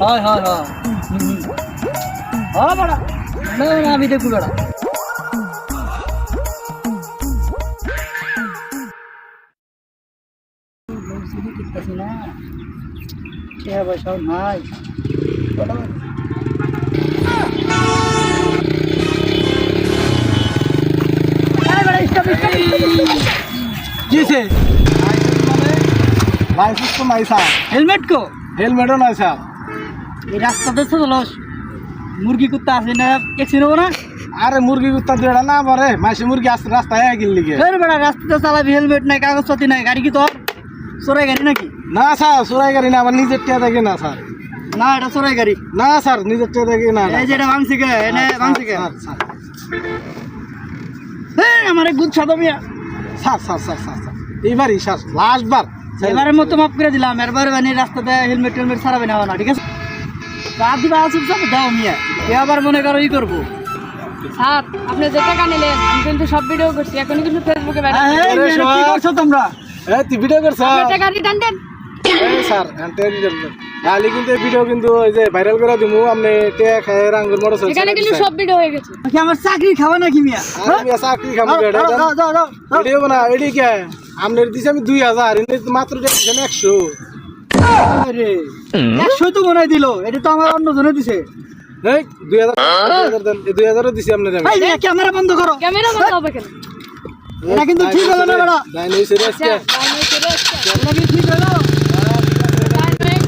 হয় হয় হয় হ্যাঁ বড়া না না আমি দেখবো বড়া কিনতেছি না টাকা পয়সাও নাই কিসে লাইসেন্স তো নাই স্যার। হেলমেট কো হেলমেটও নাই স্যার। এই রাস্তাতে তো লস মুরগি কুত্তা আছে না এক্সিন হবো না আরে মুরগি কুত্তা দুইটা না পারে মাসি মুরগি আসতে রাস্তায় গেল লিগে। ফের বেড়া রাস্তাতে চালাবি হেলমেট নাই কাগজপাতি নাই গাড়ি কি তোর চোরাই গাড়ি নাকি না স্যার চোরাই গাড়ি না, আমার নিজের টিয়া দেখে না স্যার। না এটা চোরাই গাড়ি না স্যার নিজের টিয়া দেখে না। এই যে এটা ভাঙছি কে এনে ভাঙছি কে স্যার স্যার আমার গুদ সাদা মিয়া sir sir sir sir sir এইবারই স্যার লাস্ট বার এবারের মতো মাফ করে দিলাম এরবার মানে রাস্তাতে হেলমেট টেলমেট ছাড়াবে না না ঠিক আছে রাত দিবা আসুন সব দাও মিয়া এ আবার মনে করো ই করবো স্যার আপনি যে টাকা নিলেন আমি কিন্তু সব ভিডিও করছি এখন কিন্তু ফেসবুকে কি করছো তোমরা এই তুই ভিডিও কর স্যার। টাকা রিটার্ন দেন এই স্যার এন্টার তাহলে কিন্তু এই ভিডিও কিন্তু ওই যে ভাইরাল করে দিমু। আপনি টিয়া খায় রাঙ্গুর মোটরসাইকেল এখানে কিন্তু সব ভিডিও হয়ে গেছে কি আমার চাকরি খাওয়া নাকি মিয়া আমি চাকরি খাবো ভিডিও বানা এডি কে আমনের দিছি আমি 2000 এনে মাত্র দিছেন 100। আরে 100 তো মনে দিল এটা তো আমার অন্য জনে দিছে এই 2000 দেন 2000 দিছি আপনারে আমি। এই যে ক্যামেরা বন্ধ করো ক্যামেরা বন্ধ হবে কেন এটা কিন্তু ঠিক হলো না বড়া নাই নাই সিরিয়াস কে এটা কি ঠিক হলো Bye, bye.